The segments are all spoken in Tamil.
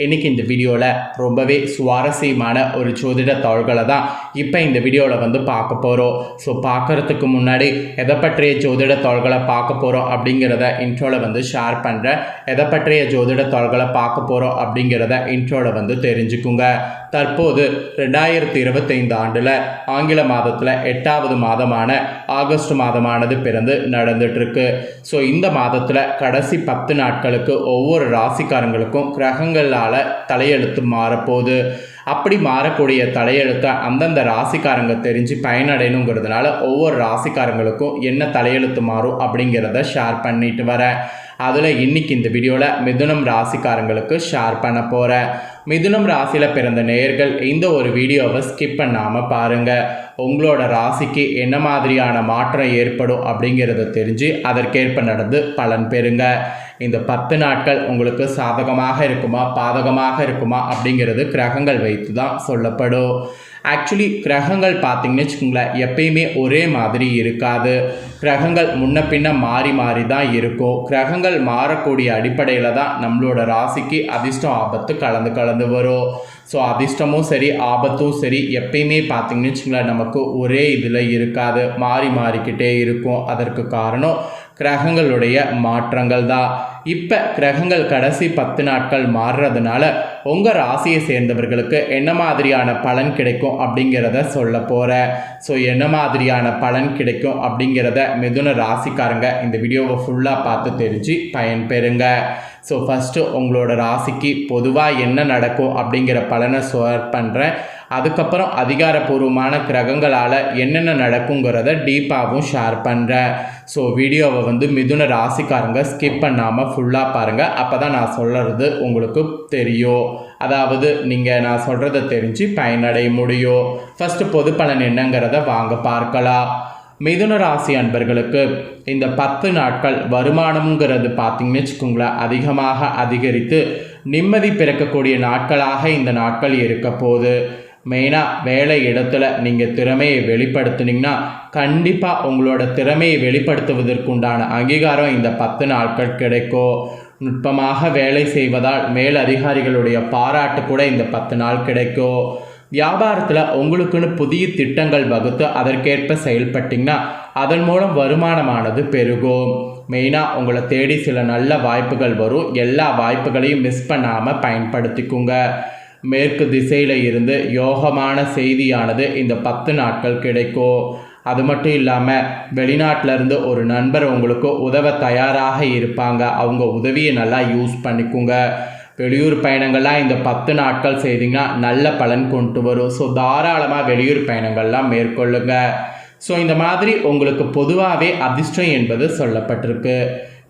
இன்றைக்கி இந்த வீடியோவில் ரொம்பவே சுவாரஸ்யமான ஒரு ஜோதிட தாள்களை தான் இப்போ இந்த வீடியோவில் வந்து பார்க்க போகிறோம். ஸோ பார்க்குறதுக்கு முன்னாடி எதை பற்றிய ஜோதிட தாள்களை பார்க்க போகிறோம் அப்படிங்கிறத இன்ட்ரோவில் வந்து ஷேர் பண்ணுறேன். எதை பற்றிய ஜோதிட தாள்களை பார்க்க போகிறோம் அப்படிங்கிறத இன்ட்ரோவில் வந்து தெரிஞ்சுக்குங்க. தற்போது 2025 ஆண்டில் ஆங்கில மாதத்தில் 8வது மாதமான ஆகஸ்ட் மாதமானது பிறந்து நடந்துட்டுருக்கு. ஸோ இந்த மாதத்தில் கடைசி 10 நாட்களுக்கு ஒவ்வொரு ராசிக்காரங்களுக்கும் கிரகங்களால் தலையெழுத்து மாறப்போகுது. அப்படி மாறக்கூடிய தலையெழுத்தை அந்தந்த ராசிக்காரங்க தெரிஞ்சு பயனடையணுங்கிறதுனால ஒவ்வொரு ராசிக்காரங்களுக்கும் என்ன தலையெழுத்து மாறும் அப்படிங்கிறத ஷேர் பண்ணிட்டு வரேன். அதில் இன்றைக்கி இந்த வீடியோவில் மிதுனம் ராசிக்காரங்களுக்கு ஷேர் பண்ண போகிறேன். மிதுனம் ராசியில் பிறந்த நேயர்கள் இந்த ஒரு வீடியோவை ஸ்கிப் பண்ணாமல் பாருங்கள். உங்களோட ராசிக்கு என்ன மாதிரியான மாற்றம் ஏற்படும் அப்படிங்கிறத தெரிஞ்சு அதற்கேற்ப நடந்து பலன் பெறுங்க. இந்த 10 நாட்கள் உங்களுக்கு சாதகமாக இருக்குமா பாதகமாக இருக்குமா அப்படிங்கிறது கிரகங்கள் வைத்து தான் சொல்லப்படும். ஆக்சுவலி கிரகங்கள் பார்த்திங்கன்னு வச்சுக்கோங்களேன், எப்பயுமே ஒரே மாதிரி இருக்காது. கிரகங்கள் முன்ன பின்ன மாறி மாறி தான் இருக்கும். கிரகங்கள் மாறக்கூடிய அடிப்படையில் தான் நம்மளோட ராசிக்கு அதிர்ஷ்டம் ஆபத்து கலந்து வரும். ஸோ அதிர்ஷ்டமும் சரி ஆபத்தும் சரி எப்பயுமே பார்த்திங்கன்னு வச்சுக்கோங்களேன் நமக்கு ஒரே இதில் இருக்காது, மாறிக்கிட்டே இருக்கும். அதற்கு காரணம் கிரகங்களுடைய மாற்றங்கள் தான். இப்போ கிரகங்கள் கடைசி 10 நாட்கள் மாறுறதுனால உங்கள் ராசியை சேர்ந்தவர்களுக்கு என்ன மாதிரியான பலன் கிடைக்கும் அப்படிங்கிறத சொல்ல போகிறேன். ஸோ என்ன மாதிரியான பலன் கிடைக்கும் அப்படிங்கிறத மிதுன ராசிக்காரங்க இந்த வீடியோவை ஃபுல்லாக பார்த்து தெரிஞ்சு பயன்பெறுங்க. ஸோ ஃபஸ்ட்டு உங்களோட ராசிக்கு பொதுவாக என்ன நடக்கும் அப்படிங்கிற பலனை ஷேர் பண்ணுறேன். அதுக்கப்புறம் அதிகாரப்பூர்வமான கிரகங்களால் என்னென்ன நடக்குங்கிறத டீப்பாகவும் ஷேர் பண்ணுறேன். ஸோ வீடியோவை வந்து மிதுன ராசிக்காரங்க ஸ்கிப் பண்ணாமல் ஃபுல்லாக பாருங்கள். அப்போ தான் நான் சொல்கிறது உங்களுக்கு தெரியும். அதாவது நீங்கள் நான் சொல்கிறத தெரிஞ்சு பயனடைய முடியும். ஃபஸ்ட்டு பொது பலன் என்னங்கிறத வாங்க பார்க்கலாம். மிதுன ராசி அன்பர்களுக்கு இந்த 10 நாட்கள் வருமானம்ங்கிறது பார்த்திங்கன்னு வச்சுக்கோங்களேன் அதிகமாக அதிகரித்து நிம்மதி பிறக்கக்கூடிய நாட்களாக இந்த நாட்கள் இருக்க போகுது. மெயினாக வேலை இடத்துல நீங்கள் திறமையை வெளிப்படுத்துனீங்கன்னா கண்டிப்பாக உங்களோட திறமையை வெளிப்படுத்துவதற்குண்டான அங்கீகாரம் இந்த 10 நாட்கள் கிடைக்கும். நுட்பமாக வேலை செய்வதால் மேல் அதிகாரிகளுடைய பாராட்டு கூட இந்த 10 நாள் கிடைக்கும். வியாபாரத்தில் உங்களுக்குன்னு புதிய திட்டங்கள் வகுத்து அதற்கேற்ப செயல்பட்டிங்கன்னா அதன் மூலம் வருமானமானது பெருகும். மெயினாக உங்களை தேடி சில நல்ல வாய்ப்புகள் வரும். எல்லா வாய்ப்புகளையும் மிஸ் பண்ணாமல் பயன்படுத்திக்குங்க. மேற்கு திசையில் இருந்து யோகமான செய்தியானது இந்த 10 நாட்கள் கிடைக்கும். அது மட்டும் இல்லாமல் வெளிநாட்டிலேருந்து ஒரு நண்பர் உங்களுக்கு உதவ தயாராக இருப்பாங்க. அவங்க உதவியை நல்லா யூஸ் பண்ணிக்குங்க. வெளியூர் பயணங்கள்லாம் இந்த 10 நாட்கள் செய்திங்கன்னா நல்ல பலன் கொண்டு வரும். ஸோ தாராளமாக வெளியூர் பயணங்கள்லாம் மேற்கொள்ளுங்க. ஸோ இந்த மாதிரி உங்களுக்கு பொதுவாகவே அதிர்ஷ்டம் என்பது சொல்லப்பட்டிருக்கு.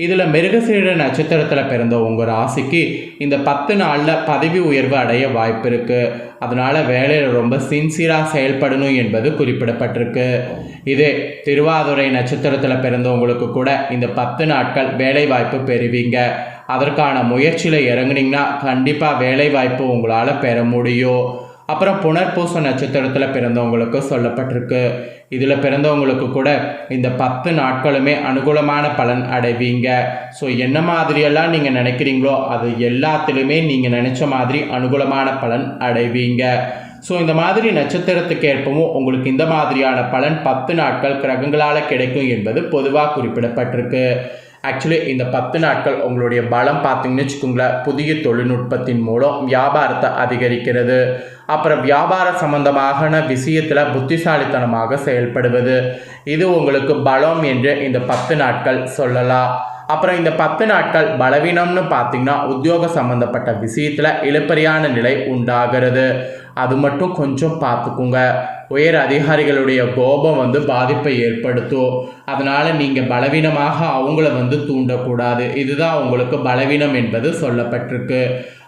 இதில் மிருகசீரிட நட்சத்திரத்தில் பிறந்த உங்கள் ராசிக்கு இந்த 10 நாளில் பதவி உயர்வு அடைய வாய்ப்பு இருக்குது. அதனால் வேலையில் ரொம்ப சின்சியராக செயல்படணும் என்பது குறிப்பிடப்பட்டிருக்கு. இதே திருவாதிரை நட்சத்திரத்தில் பிறந்தவங்களுக்கு கூட இந்த 10 நாட்கள் வேலை வாய்ப்பு பெறுவீங்க. அதற்கான முயற்சியில் இறங்குனீங்கன்னா கண்டிப்பாக வேலை வாய்ப்பு உங்களால் பெற முடியும். அப்புறம் புனர்பூச நட்சத்திரத்தில் பிறந்தவங்களுக்கு சொல்லப்பட்டிருக்கு. இதில் பிறந்தவங்களுக்கு கூட இந்த 10 நாட்களுமே அனுகூலமான பலன் அடைவீங்க. ஸோ என்ன மாதிரியெல்லாம் நீங்கள் நினைக்கிறீங்களோ அது எல்லாத்துலேயுமே நீங்கள் நினச்ச மாதிரி அனுகூலமான பலன் அடைவீங்க. ஸோ இந்த மாதிரி நட்சத்திரத்துக்கு ஏற்பவும் உங்களுக்கு இந்த மாதிரியான பலன் 10 நாட்கள் கிரகங்களால் கிடைக்கும் என்பது பொதுவாக குறிப்பிடப்பட்டிருக்கு. ஆக்சுவலி இந்த 10 நாட்கள் உங்களுடைய பலம் பார்த்திங்கன்னு வச்சுக்கோங்களேன் புதிய தொழில்நுட்பத்தின் மூலம் வியாபாரத்தை அதிகரிக்கிறது. அப்புறம் வியாபார சம்பந்தமான விஷயத்தில் புத்திசாலித்தனமாக செயல்படுவது இது உங்களுக்கு பலம் என்று இந்த 10 நாட்கள் சொல்லலாம். அப்புறம் இந்த 10 நாட்கள் பலவீனம்னு பார்த்திங்கன்னா உத்தியோக சம்மந்தப்பட்ட விஷயத்தில் இழுபறியான நிலை உண்டாகிறது. அது மட்டும் கொஞ்சம் பார்த்துக்குங்க. உயர் அதிகாரிகளுடைய கோபம் வந்து பாதிப்பை ஏற்படுத்தும். அதனால் நீங்கள் பலவீனமாக அவங்கள வந்து தூண்டக்கூடாது. இதுதான் உங்களுக்கு பலவீனம் என்பது சொல்லப்பட்டிருக்கு.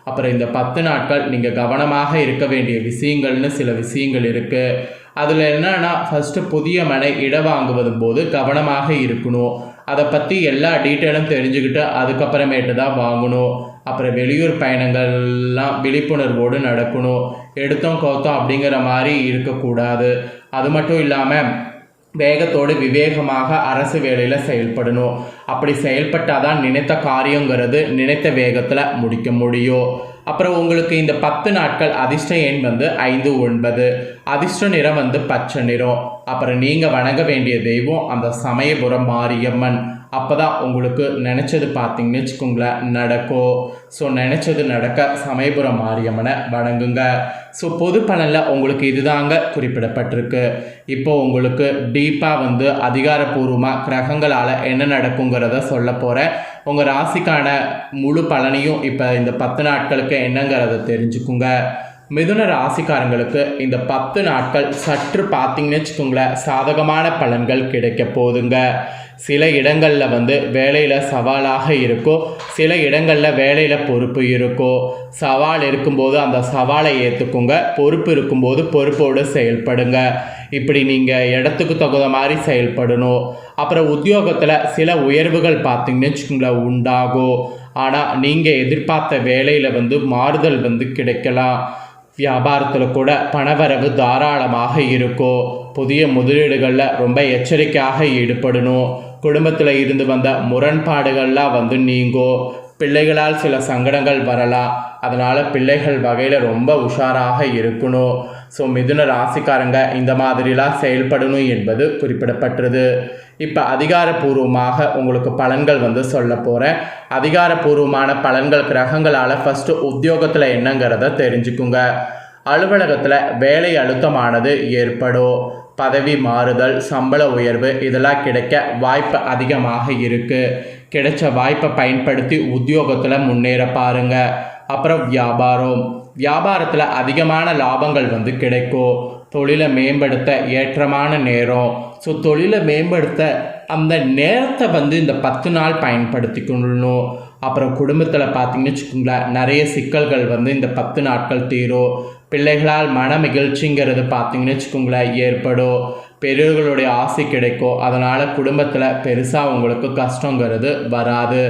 அப்புறம் இந்த 10 நாட்கள் நீங்கள் கவனமாக இருக்க வேண்டிய விஷயங்கள்னு சில விஷயங்கள் இருக்குது. அதில் என்னன்னா ஃபஸ்ட்டு புதிய மனை இட வாங்குவதும் போது கவனமாக இருக்கணும். அதை பற்றி எல்லா டீட்டெயிலும் தெரிஞ்சுக்கிட்டு அதுக்கப்புறமேட்டு தான் வாங்கணும். அப்புறம் வெளியூர் பயணங்கள்லாம் விழிப்புணர்வோடு நடக்கணும். எடுத்தோம் கவுத்தோம் அப்படிங்கிற மாதிரி இருக்கக்கூடாது. அது மட்டும் இல்லாமல் வேகத்தோடு விவேகமாக அரசு வேலையில் செயல்படணும். அப்படி செயல்பட்டால் தான் நினைத்த காரியங்கிறது நினைத்த வேகத்தில் முடிக்க முடியும். அப்புறம் உங்களுக்கு இந்த 10 நாட்கள் அதிர்ஷ்ட எண் வந்து 5, 9. அதிர்ஷ்ட நிறம் வந்து பச்சை நிறம். அப்புறம் நீங்கள் வணங்க வேண்டிய தெய்வம் அந்த சமயபுரம் மாரியம்மன். அப்போ தான் உங்களுக்கு நினச்சது பார்த்தீங்கன்னு வச்சுக்கோங்களேன் நடக்கும். ஸோ நினச்சது நடக்க சமயபுரம் மாரியம்மனை வணங்குங்க. ஸோ பொது பலனில் உங்களுக்கு இதுதாங்க குறிப்பிடப்பட்டிருக்கு. இப்போ உங்களுக்கு டீப்பாக வந்து அதிகாரப்பூர்வமாக கிரகங்களால் என்ன நடக்குங்கிறத சொல்ல போகிறேன். உங்கள் ராசிக்கான முழு பலனையும் இப்போ இந்த 10 நாட்களுக்கு என்னங்கிறத தெரிஞ்சுக்குங்க. மிதுன ராசிக்காரங்களுக்கு இந்த 10 நாட்கள் சற்று பார்த்தீங்கன்னு வச்சுக்கோங்களேன் சாதகமான பலன்கள் கிடைக்க போதுங்க. சில இடங்களில் வந்து வேலையில் சவாலாக இருக்கும், சில இடங்களில் வேலையில் பொறுப்பு இருக்கும். சவால் இருக்கும்போது அந்த சவாலை ஏற்றுக்குங்க, பொறுப்பு இருக்கும்போது பொறுப்போடு செயல்படுங்க. இப்படி நீங்கள் இடத்துக்கு தகுந்த மாதிரி செயல்படணும். அப்புறம் உத்தியோகத்தில் சில உயர்வுகள் பார்த்தீங்கன்னு வச்சுக்கோங்களேன் உண்டாகும். ஆனால் நீங்கள் எதிர்பார்த்த வேலையில் வந்து மாறுதல் வந்து கிடைக்கலாம். வியாபாரத்தில் கூட பணவரவு தாராளமாக இருக்கும். புதிய முதலீடுகளில் ரொம்ப எச்சரிக்கையாக ஈடுபடணும். குடும்பத்தில் இருந்து வந்த முரண்பாடுகள்லாம் வந்து நீங்கும். பிள்ளைகளால் சில சங்கடங்கள் வரலாம், அதனால் பிள்ளைகள் வகையில் ரொம்ப உஷாராக இருக்கணும். ஸோ மிதுன ராசிக்காரங்க இந்த மாதிரிலாம் செயல்படணும் என்பது குறிப்பிடப்பட்டது. இப்போ அதிகாரப்பூர்வமாக உங்களுக்கு பலன்கள் வந்து சொல்ல போகிறேன். அதிகாரப்பூர்வமான பலன்கள் கிரகங்களால் ஃபஸ்ட்டு உத்தியோகத்தில் என்னங்கிறத தெரிஞ்சுக்குங்க. அலுவலகத்தில் வேலை அழுத்தமானது ஏற்படும். பதவி மாறுதல், சம்பள உயர்வு இதெல்லாம் கிடைக்க வாய்ப்பு அதிகமாக இருக்குது. கிடைச்ச வாய்ப்பை பயன்படுத்தி உத்தியோகத்தில் முன்னேற பாருங்கள். அப்புறம் வியாபாரத்தில் அதிகமான லாபங்கள் வந்து கிடைக்கும். தொழிலை மேம்படுத்த ஏற்றமான நேரம். ஸோ தொழிலை மேம்படுத்த அந்த நேரத்தை வந்து இந்த 10 நாள் பயன்படுத்திக்கணும். அப்புறம் குடும்பத்தில் பார்த்தீங்கன்னு வச்சுக்கோங்களேன் நிறைய சிக்கல்கள் வந்து இந்த 10 நாட்கள் தீரும். பிள்ளைகளால் மன மகிழ்ச்சிங்கிறது பார்த்தீங்கன்னு வச்சுக்கோங்களேன் ஏற்படும். பெரியவர்களுடைய ஆசை கிடைக்கும். அதனால் குடும்பத்தில் பெருசாக உங்களுக்கு கஷ்டங்கிறது வராது.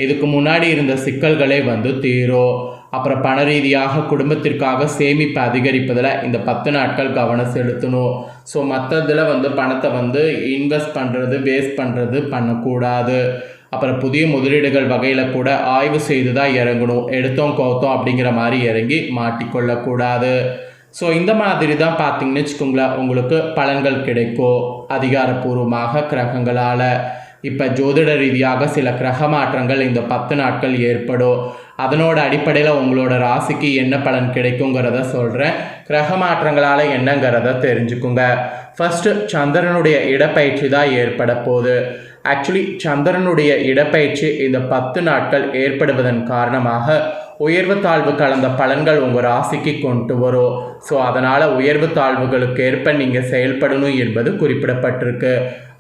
இதுக்கு முன்னாடி இருந்த சிக்கல்களே வந்து தீரும். அப்புறம் பண ரீதியாக குடும்பத்திற்காக சேமிப்பு அதிகரிப்பதில் இந்த 10 நாட்கள் கவனம் செலுத்தணும். ஸோ மற்றதில் வந்து பணத்தை வந்து இன்வெஸ்ட் பண்ணுறது, வேஸ்ட் பண்ணுறது பண்ணக்கூடாது. அப்புறம் புதிய முதலீடுகள் வகையில் கூட ஆய்வு செய்து தான் இறங்கணும். எடுத்தோம் கவுத்தோம் அப்படிங்கிற மாதிரி இறங்கி மாட்டிக்கொள்ளக்கூடாது. ஸோ இந்த மாதிரி தான் பார்த்தீங்கன்னு வச்சுக்கோங்களேன் உங்களுக்கு பலன்கள் கிடைக்கும் அதிகாரப்பூர்வமாக கிரகங்களால். இப்போ ஜோதிட ரீதியாக சில கிரக மாற்றங்கள் இந்த 10 நாட்கள் ஏற்படும். அதனோட அடிப்படையில் உங்களோட ராசிக்கு என்ன பலன் கிடைக்குங்கிறத சொல்கிறேன். கிரக மாற்றங்களால் என்னங்கிறத தெரிஞ்சுக்குங்க. ஃபஸ்ட்டு சந்திரனுடைய இடப்பயிற்சி தான் ஏற்பட போகுது. ஆக்சுவலி சந்திரனுடைய இடப்பயிற்சி இந்த 10 நாட்கள் ஏற்படுவதன் காரணமாக உயர்வு தாழ்வு கலந்த பலன்கள் உங்கள் ராசிக்கு கொண்டு வரும். ஸோ அதனால் உயர்வு தாழ்வுகளுக்கு ஏற்ப நீங்கள் செயல்படணும் என்பது குறிப்பிடப்பட்டிருக்கு.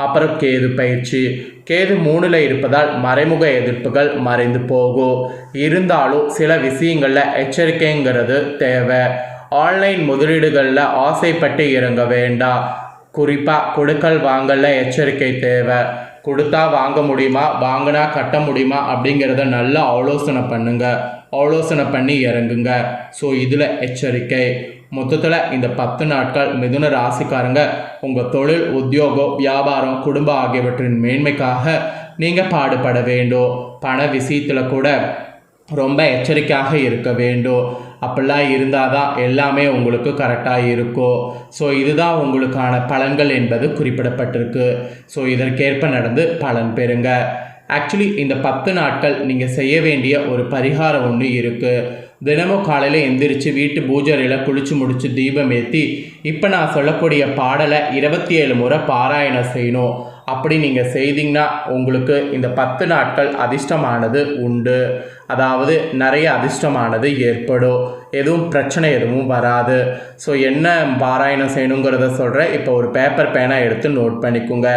அப்புறம் கேது பயிற்சி. கேது 3ல் இருப்பதால் மறைமுக எதிர்ப்புகள் மறைந்து போகும். இருந்தாலும் சில விஷயங்களில் எச்சரிக்கைங்கிறது தேவை. ஆன்லைன் முதலீடுகளில் ஆசைப்பட்டு இறங்க வேண்டாம். குறிப்பாக கொடுக்கல் வாங்கல எச்சரிக்கை தேவை. கொடுத்தா வாங்க முடியுமா, வாங்கினா கட்ட முடியுமா அப்படிங்கிறத நல்லா ஆலோசனை பண்ணுங்க. ஆலோசனை பண்ணி இறங்குங்க. ஸோ இதில் எச்சரிக்கை. மொத்தத்தில் இந்த 10 நாட்கள் மிதுன ராசிக்காரங்க உங்கள் தொழில், உத்தியோகம், வியாபாரம், குடும்பம் ஆகியவற்றின் மேன்மைக்காக நீங்கள் பாடுபட வேண்டும். பண விஷயத்தில் கூட ரொம்ப எச்சரிக்கையாக இருக்க வேண்டும். அப்படிலாம் இருந்தால் தான் எல்லாமே உங்களுக்கு கரெக்டாக இருக்கும். ஸோ இதுதான் உங்களுக்கான பலன்கள் என்பது குறிப்பிடப்பட்டிருக்கு. ஸோ இதற்கேற்ப நடந்து பலன் பெறுங்க. ஆக்சுவலி இந்த 10 நாட்கள் நீங்கள் செய்ய வேண்டிய ஒரு பரிகாரம் ஒன்று இருக்குது. தினமும் காலையில் எந்திரிச்சு வீட்டு பூஜையில் குளிச்சு முடிச்சு தீபம் ஏற்றி இப்போ நான் சொல்லக்கூடிய பாடலை 27 முறை பாராயணம் செய்யணும். அப்படி நீங்கள் செய்தீங்கன்னா உங்களுக்கு இந்த 10 நாட்கள் அதிர்ஷ்டமானது உண்டு. அதாவது நிறைய அதிர்ஷ்டமானது ஏற்படும். எதுவும் பிரச்சனை எதுவும் வராது. ஸோ என்ன பாராயணம் செய்யணுங்கிறத சொல்கிறேன். இப்போ ஒரு பேப்பர் பேனா எடுத்து நோட் பண்ணிக்கோங்க.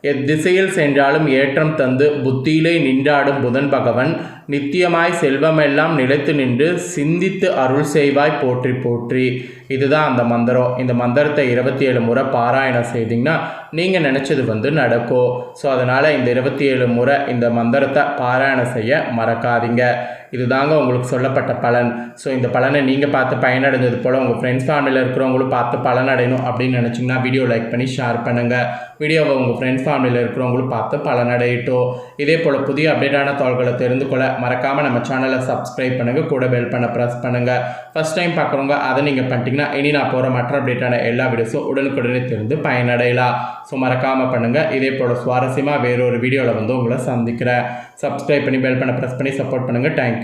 எத்திசையில் சென்றாலும் ஏற்றம் தந்து புத்தியிலே நின்றாடும் புதன் பகவன் நித்தியமாய் செல்வமெல்லாம் நிலைத்து நின்று சிந்தித்து அருள் செய்வாய் போற்றி போற்றி. இதுதான் அந்த மந்திரம். இந்த மந்திரத்தை 27 முறை பாராயணம் செய்திங்கன்னா நீங்கள் நினச்சது வந்து நடக்கும். ஸோ அதனால் இந்த 27 முறை இந்த மந்திரத்தை பாராயணம் செய்ய மறக்காதீங்க. இதுதாங்க உங்களுக்கு சொல்லப்பட்ட பலன். ஸோ இந்த பலனை நீங்கள் பார்த்து பயனடைஞ்சது போல் உங்கள் ஃப்ரெண்ட்ஸ் ஃபேமிலியில் இருக்கிறவங்களும் பார்த்து பலனடையணும் அப்படின்னு நினச்சிங்கன்னா வீடியோ லைக் பண்ணி ஷேர் பண்ணுங்கள். வீடியோவை உங்கள் ஃப்ரெண்ட்ஸ் ஃபேமிலியில் இருக்கிறவங்களும் பார்த்து பலனடையட்டும். இதே போல் புதிய அப்டேட்டான தகவல்களை தெரிந்து கொள்ள மறக்காமல் நம்ம சேனலை சப்ஸ்கிரைப் பண்ணுங்கள், கூட பெல் பண்ண ப்ரெஸ் பண்ணுங்கள். ஃபஸ்ட் டைம் பார்க்குறவங்க அதை நீங்கள் பண்ணிட்டீங்கன்னா இனி நான் போகிற மற்ற அப்டேட்டான எல்லா வீடியோஸும் உடனுக்குடனே தெரிந்து பயனடையலாம். ஸோ மறக்காமல் பண்ணுங்கள். இதே போல் சுவாரஸ்யமாக வேறொரு வீடியோவில் வந்து உங்களை சந்திக்கிறேன். சப்ஸ்கிரைப் பண்ணி பெல் பண்ண ப்ரெஸ் பண்ணி சப்போர்ட் பண்ணுங்கள். தேங்க்யூ.